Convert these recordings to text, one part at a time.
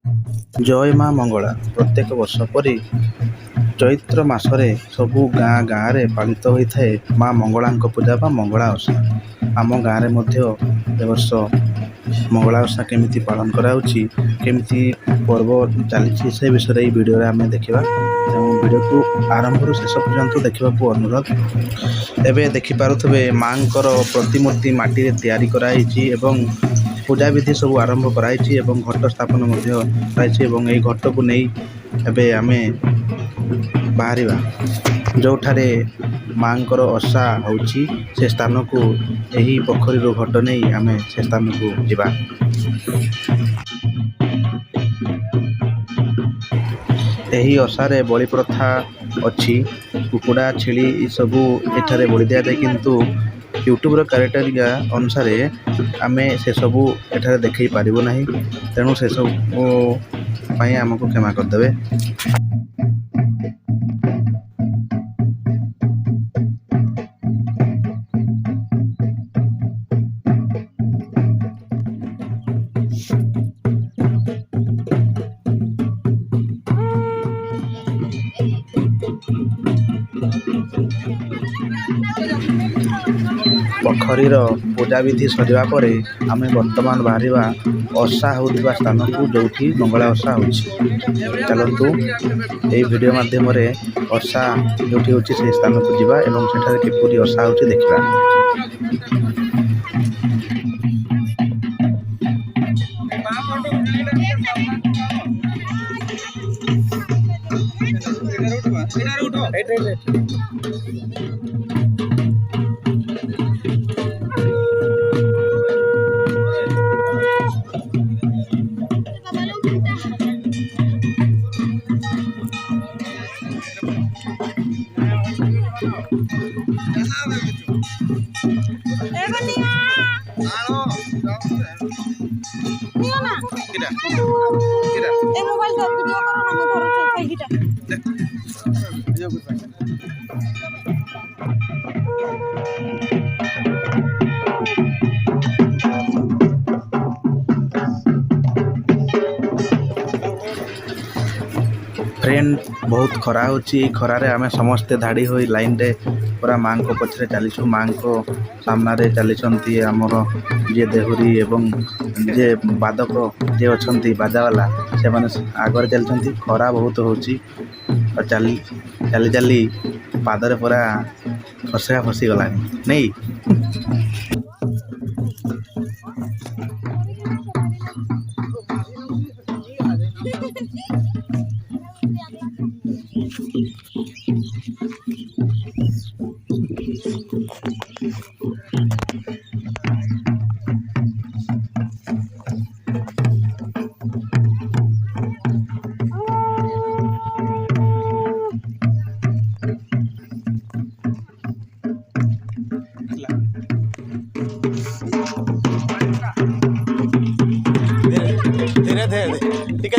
ଜୟ ମା ମଙ୍ଗଳା। ପ୍ରତ୍ୟେକ ବର୍ଷ ପରି ଚୈତ୍ର ମାସରେ ସବୁ ଗାଁରେ ପାଳିତ ହୋଇଥାଏ ମା ମଙ୍ଗଳାଙ୍କ ପୂଜା ବା ମଙ୍ଗଳା ଓଷା। ଆମ ଗାଁରେ ମଧ୍ୟ ଏ ବର୍ଷ ମଙ୍ଗଳା ଓଷା କେମିତି ପାଳନ କରାଯାଉଛି, କେମିତି ପର୍ବ ଚାଲିଛି, ସେ ବିଷୟରେ ଏହି ଭିଡ଼ିଓରେ ଆମେ ଦେଖିବା। ତେଣୁ ଭିଡ଼ିଓକୁ ଆରମ୍ଭରୁ ଶେଷ ପର୍ଯ୍ୟନ୍ତ ଦେଖିବାକୁ ଅନୁରୋଧ। ଏବେ ଦେଖିପାରୁଥିବେ ମାଙ୍କର ପ୍ରତିମୂର୍ତ୍ତି ମାଟିରେ ତିଆରି କରାଯାଇଛି ଏବଂ ପୂଜାବିଧି ସବୁ ଆରମ୍ଭ କରାଯାଇଛି ଏବଂ ଘଟ ସ୍ଥାପନ ମଧ୍ୟ କରାଯାଇଛି ଏବଂ ଏହି ଘଟକୁ ନେଇ ଏବେ ଆମେ ବାହାରିବା। ଯେଉଁଠାରେ ମାଙ୍କର ଓଷା ହେଉଛି ସେ ସ୍ଥାନକୁ, ଏହି ପୋଖରୀରୁ ଘଟ ନେଇ ଆମେ ସେ ସ୍ଥାନକୁ ଯିବା। ଏହି ଓଷାରେ ବଳି ପ୍ରଥା ଅଛି। କୁକୁଡ଼ା, ଛେଳି ଏସବୁ ଏଠାରେ ବଳି ଦିଆଯାଏ, କିନ୍ତୁ ୟୁଟ୍ୟୁବର କ୍ରାଇଟେରିଆ ଅନୁସାରେ ଆମେ ସେସବୁ ଏଠାରେ ଦେଖାଇ ପାରିବୁ ନାହିଁ। ତେଣୁ ସେସବୁ ପାଇଁ ଆମକୁ କ୍ଷମା କରିଦେବେ। ପୋଖରୀର ପୂଜାବିଧି ସରିବା ପରେ ଆମେ ବର୍ତ୍ତମାନ ବାହାରିବା ଓଷା ହେଉଥିବା ସ୍ଥାନକୁ, ଯେଉଁଠି ମଙ୍ଗଳା ଓଷା ହେଉଛି। ଚାଲନ୍ତୁ ଏହି ଭିଡ଼ିଓ ମାଧ୍ୟମରେ ଓଷା ଯେଉଁଠି ହେଉଛି ସେହି ସ୍ଥାନକୁ ଯିବା ଏବଂ ସେଠାରେ କିପରି ଓଷା ହେଉଛି ଦେଖିବା। ଫ୍ରେଣ୍ଡ, ବହୁତ ଖରା ହେଉଛି। ଏହି ଖରାରେ ଆମେ ସମସ୍ତେ ଧାଡ଼ି ହୋଇ ଲାଇନରେ ପୁରା ମାଙ୍କ ପଛରେ ଚାଲିଛୁ। ମାଙ୍କ ସାମ୍ନାରେ ଚାଲିଛନ୍ତି ଆମର ଯିଏ ଦେହୁରୀ ଏବଂ ଯିଏ ବାଦକ ଯିଏ ଅଛନ୍ତି ବାଜାବାଲା, ସେମାନେ ଆଗରେ ଚାଲିଛନ୍ତି। ଖରା ବହୁତ ହେଉଛି ଆଉ ଚାଲି ଚାଲି ପାଦରେ ପୁରା ଖସଡ଼ା ଫସିଗଲାଣି ନେଇ।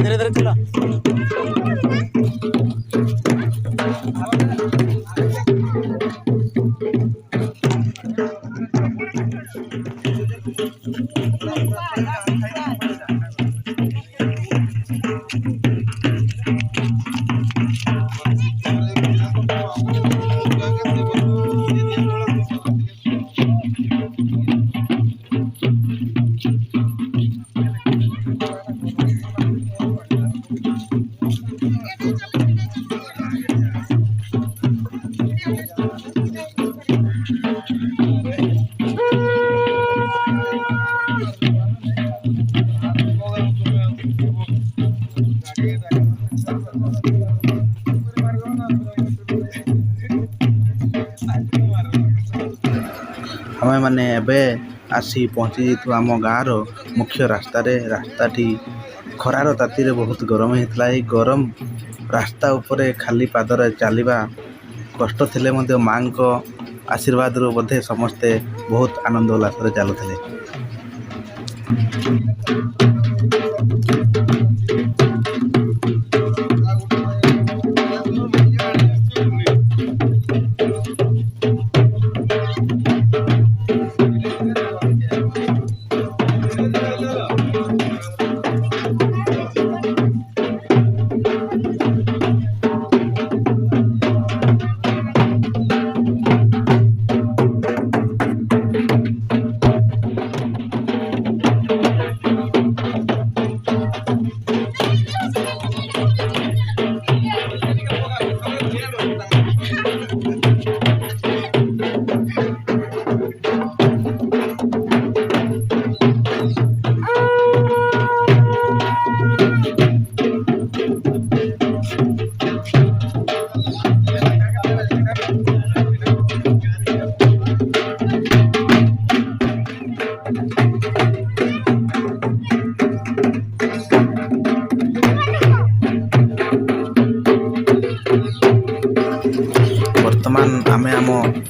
धीरे धीरे चला। ଆମେମାନେ ଏବେ ଆସି ପହଞ୍ଚିଯାଇଛୁ ଆମ ଗାଁର ମୁଖ୍ୟ ରାସ୍ତାରେ। ରାସ୍ତାଟି ଖରାର ତାତିରେ ବହୁତ ଗରମ ହେଇଥିଲା। ଏହି ଗରମ ରାସ୍ତା ଉପରେ ଖାଲି ପାଦରେ ଚାଲିବା କଷ୍ଟ ଥିଲେ ମଧ୍ୟ ମାଙ୍କ ଆଶୀର୍ବାଦରୁ ବୋଧେ ସମସ୍ତେ ବହୁତ ଆନନ୍ଦ ଉଲ୍ଲାସରେ ଚାଲୁଥିଲେ।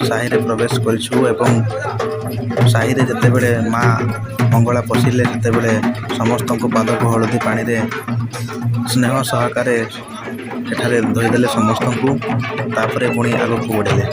ସାହିରେ ପ୍ରବେଶ କରିଛୁ ଏବଂ ସାହିରେ ଯେତେବେଳେ ମା ମଙ୍ଗଳା ପଶିଲେ ସେତେବେଳେ ସମସ୍ତଙ୍କୁ ପାଦକୁ ହଳଦୀ ପାଣିରେ ସ୍ନେହ ସହକାରେ ଏଠାରେ ଧୋଇଦେଲେ ସମସ୍ତଙ୍କୁ। ତାପରେ ପୁଣି ଆଗକୁ ବଢ଼ିଲେ।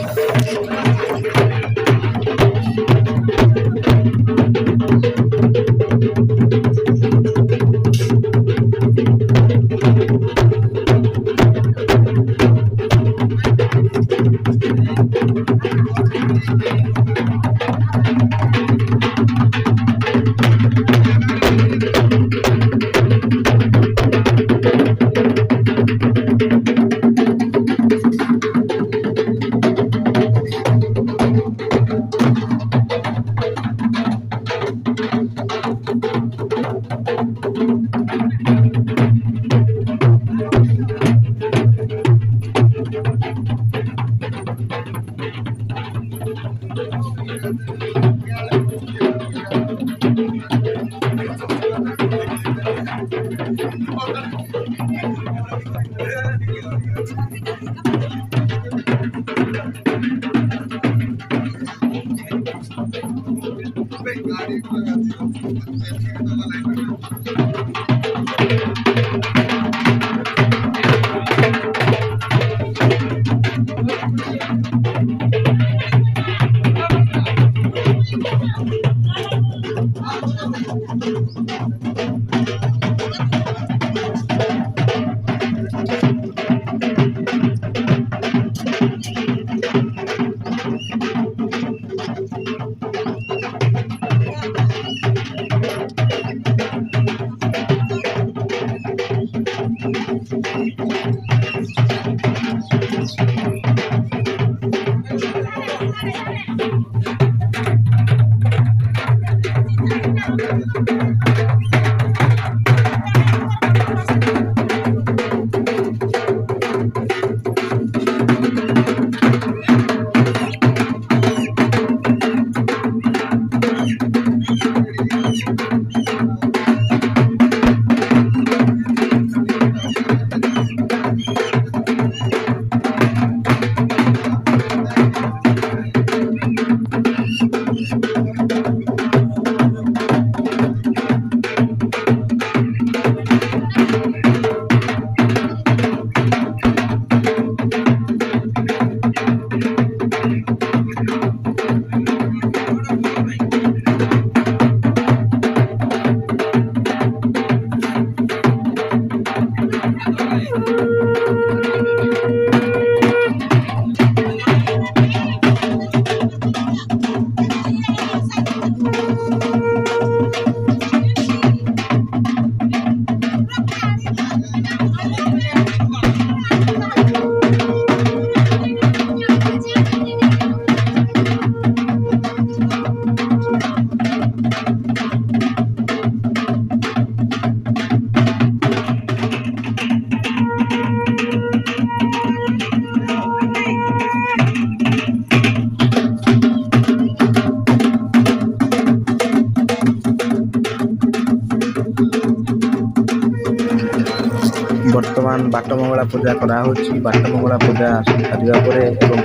ବର୍ତ୍ତମାନ ବାଟ ମଙ୍ଗଳା ପୂଜା କରାହେଉଛି। ବାଟ ମଙ୍ଗଳା ପୂଜା ସରିବା ପରେ ଏବଂ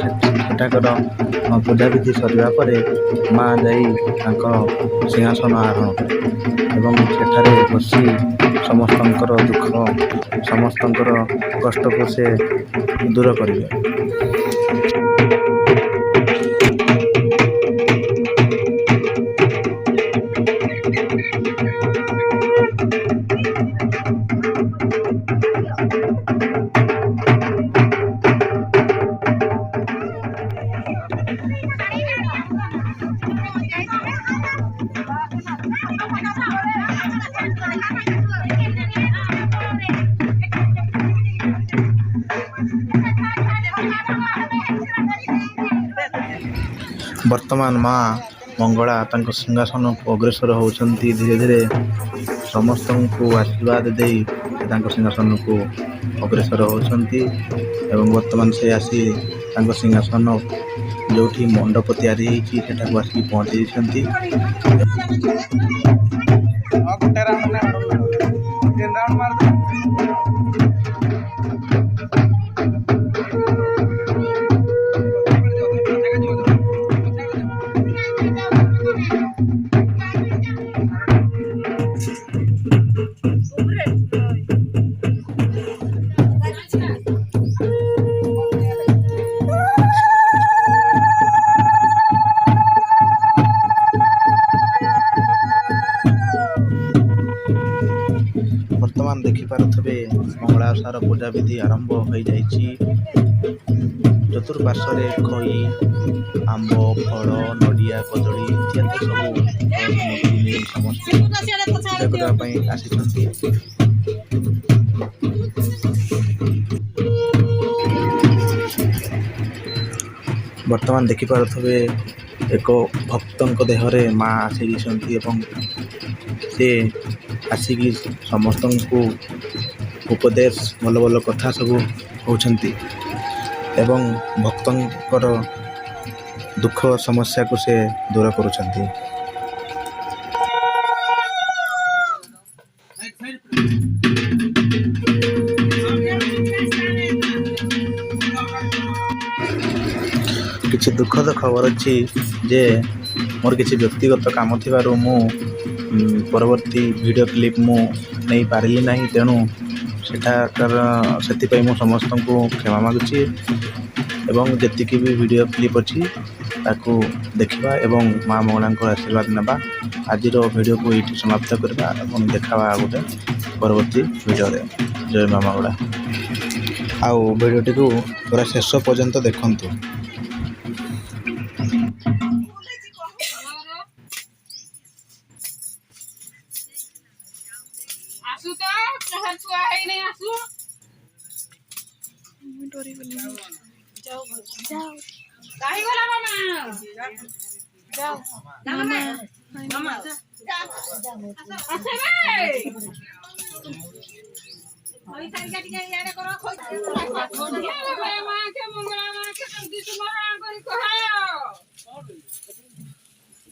ସେଠାକାର ପୂଜାବିଧି ସରିବା ପରେ ମା ଯାଇ ତାଙ୍କ ସିଂହାସନ ଆରୋହଣ କରେ ଏବଂ ସେଠାରେ ବସି ସମସ୍ତଙ୍କର ଦୁଃଖ ସମସ୍ତଙ୍କର କଷ୍ଟକୁ ସେ ଦୂର କରିବେ। ବର୍ତ୍ତମାନ ମା ମଙ୍ଗଳା ତାଙ୍କ ସିଂହାସନକୁ ଅଗ୍ରସର ହେଉଛନ୍ତି। ଧୀରେ ଧୀରେ ସମସ୍ତଙ୍କୁ ଆଶୀର୍ବାଦ ଦେଇ ସେ ତାଙ୍କ ସିଂହାସନକୁ ଅଗ୍ରସର ହେଉଛନ୍ତି ଏବଂ ବର୍ତ୍ତମାନ ସେ ଆସି ତାଙ୍କ ସିଂହାସନ ଯେଉଁଠି ମଣ୍ଡପ ତିଆରି ହେଇଛି ସେଠାକୁ ଆସିକି ପହଞ୍ଚି ଯାଇଛନ୍ତି। ଦେଖିପାରୁଥିବେ ମଙ୍ଗଳା ଓଷାର ପୂଜା ବିଧି ଆରମ୍ଭ ହୋଇଯାଇଛି। ଚତୁଃପାର୍ଶ୍ୱରେ ଖଇ, ଆମ୍ବ, ଫଳ, ନଡ଼ିଆ, କଦଳୀ ଇତ୍ୟାଦି ସବୁ ସାମଗ୍ରୀ ନେଇ ସମସ୍ତେ ପୂଜା କରିବା ପାଇଁ ଆସିଛନ୍ତି। ବର୍ତ୍ତମାନ ଦେଖିପାରୁଥିବେ ଏକ ଭକ୍ତଙ୍କ ଦେହରେ ମା ଆସିଛନ୍ତି ଏବଂ ସେ ଆସିକି ସମସ୍ତଙ୍କୁ ଉପଦେଶ ଭଲ ଭଲ କଥା ସବୁ କହୁଛନ୍ତି ଏବଂ ଭକ୍ତଙ୍କର ଦୁଃଖ ସମସ୍ୟାକୁ ସେ ଦୂର କରୁଛନ୍ତି। କିଛି ଦୁଃଖଦ ଖବର ଅଛି ଯେ ମୋର କିଛି ବ୍ୟକ୍ତିଗତ କାମ ଥିବାରୁ ମୁଁ ପରବର୍ତ୍ତୀ ଭିଡ଼ିଓ କ୍ଲିପ୍ ମୁଁ ନେଇପାରିଲି ନାହିଁ। ତେଣୁ ସେଥିପାଇଁ ମୁଁ ସମସ୍ତଙ୍କୁ କ୍ଷମା ମାଗୁଛି ଏବଂ ଯେତିକି ବି ଭିଡ଼ିଓ କ୍ଲିପ୍ ଅଛି ତାକୁ ଦେଖିବା ଏବଂ ମା ମଙ୍ଗଳାଙ୍କର ଆଶୀର୍ବାଦ ନେବା। ଆଜିର ଭିଡ଼ିଓକୁ ଏଇଠି ସମାପ୍ତ କରିବା ଏବଂ ଦେଖାବା ଗୋଟେ ପରବର୍ତ୍ତୀ ଭିଡ଼ିଓରେ। ଜୟ ମା ମଙ୍ଗଳା। ଆଉ ଭିଡ଼ିଓଟିକୁ ପୁରା ଶେଷ ପର୍ଯ୍ୟନ୍ତ ଦେଖନ୍ତୁ। आसु तो कहर छुआ है नहीं आसु जाओ जाओ काहे गला मामा जाओ मामा मामा अच्छा रे ओई थारी काटी के याडे करो खोज मां के मंगला मां के संति तुम्हारा करी कहायो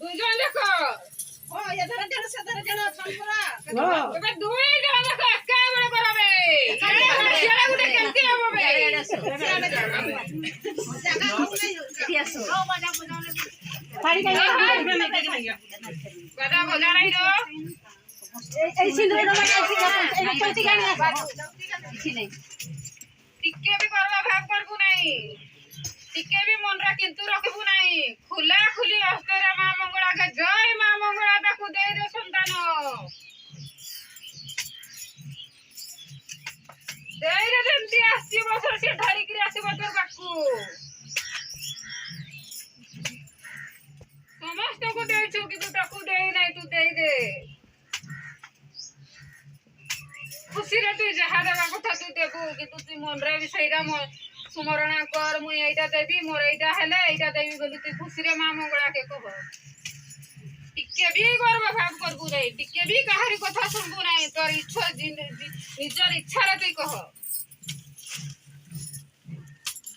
दुई जन देखो ओ ये धर जन संपुरा एबे दुई जन देखो एका बेले करबे जेला गुटे केमती हबो बे जागा नहीं आसो ओ मजा बजाने थारी का गदा बजा नहीं दो ए सिंदूर दबा ए चलती गाड़ी छी नहीं टिके भी करबा भाग करबू नहीं टिके भी मन रा किंतु रखबू नहीं खुला खुली हस्तेरा मां मंगला के जय मां मंगला ताकू दे दे संतान दे रे जेमती आसी बसर से धरी के आसी बतर बाकू समस्त को दे छु कि तू ताकू दे नहीं तू दे दे खुशी रे तू जहा देवा कथा तू देबू कि तू मन रे भी सहीरा सुमरण कर मु एटा देबी मोर एटा हेले एटा देबी बोली तू खुशी रे मां मंगला के कह टिके भी गर्व भाव करबू नहीं टिके भी काहरी कथा सुनबू नहीं तोर इच्छा निजर इच्छा रे तू कह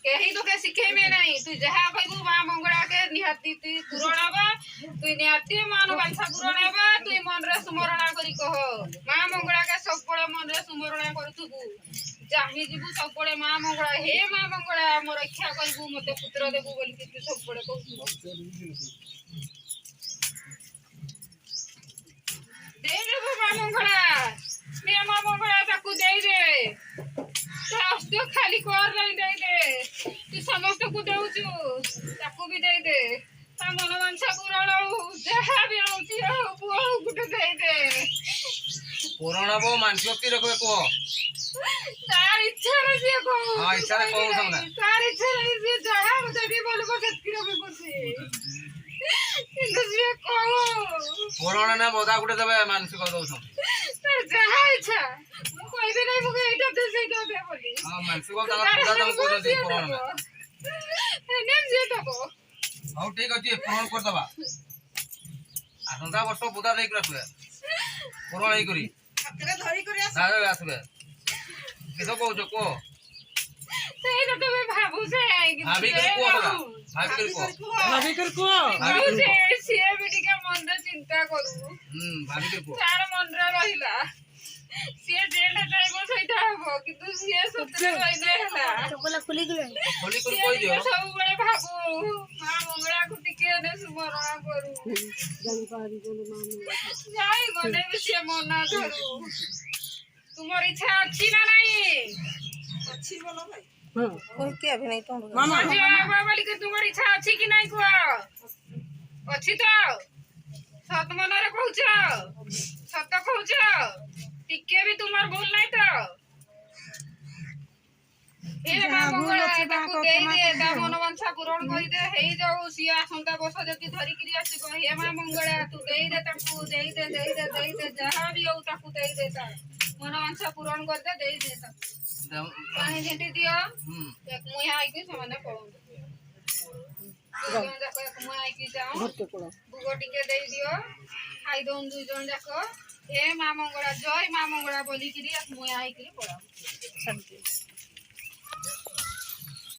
केही तो के सिखे में नहीं तू जहा कहबू मां मंगला के निहाती तू पुरणबा तू निहाती मान बांछा पुरणबा तू मन रे सुमरण करी कह मां मंगला के सब बड़े मन रे सुमरण करतुबू जाहि जीवु सब बड़े मां मंगला हे मां मंगला मोर रक्षा करबू मते पुत्र देबू बोली तू सब बड़े कहू दे रे मां मंगला मैं मां मंगला ताकू दे दे तो खाली कर नहीं दे दे तू समस्त को देउछु ताकू भी दे दे ता मन मानसा पुराण जहा भी होची हो गुटे दे दे पुराण बो मानसिक रखबे को तार इच्छा रे से को हां इच्छा रे कहू समना तार इच्छा रे से जहा मते भी बोल को सत्की रखबे कोसे किंतु से को पुराण ना बोदा गुटे देबे मानसिक दउ सम तार जहा इच्छा मु कहबे नहीं मु एटा दे से दे बोली हां मानसिक दादा पूजा दम को दे पुराण ना नेम जे तको हाउ ठीक अछि पुराण कर दबा आसंता वर्ष बुदा नहीं रखबे पुराण नहीं करी हकरे धरी करी दादा आसबे कितो कहू छ को सेही तो तबे भाबू से कि भाभी कर को होला भाभी कर को भाबू से सिए बेटी के मन रे चिंता करू भाभी कर को तार मन रे रहिला सिए जेल जाइबो सहीटा हबो किंतु सिए सतरे रहिने हला चोकला खुली गले खोली कर कोई दियो सब बड़े भाबू मां मंगला को टिके दे सुमरण करू जाई गने भी सिए मन ना धरू तुम्हारी इच्छा अच्छी ना नहीं अच्छी बोलो भाई कोई के अभी नहीं तो मामा जी बाबा लिखे तुम्हारी इच्छा अच्छी कि नहीं को अच्छी तो सत मन रे कहूछ सत कहूछ टिके ଟିକେ ବି ତୁମର ଭୁଲ ନାହିଁ ତ ହେ ମା ମଙ୍ଗଳା ତାକୁ ଦେଇଦେ ତା ମନବାଞ୍ଛା ପୂରଣ କରିଦେ ହେଇଯାଉ ସିଏ ଆସନ୍ତା ବର୍ଷ ଯଦି ଧରିକିରି ଆସିବ ହେ ମା ମଙ୍ଗଳା ତୁ ଦେଇଦେ ତାକୁ ଦେଇଦେ ଯାହା ବି ହଉ ତାକୁ ଦେଇଦେ ତା ମନବାଞ୍ଛା ପୂରଣ କରିଦେ ଦେଇଦେ ତାକୁ ପାଣି ଝିଣ୍ଟି ଦିଅ ଏକ ମୁଇଁ ଆଇକି ସେମାନେ ପଳନ୍ତୁ ଦୁଇ ଜଣ ଯାକ ଏକ ମୁଇଁ ଆଇକି ଯାଉ ଭୋଗ ଟିକେ ଦେଇଦିଅ ଖାଇଦଉନ୍ ଦୁଇ ଜଣ ଯାକ ହେ ମା ମଙ୍ଗଳା ଜୟ ମା ମଙ୍ଗଳା ବୋଲିକିରି ଏକ ମୁଇଁ ଆଇକିରି ପଳାଉ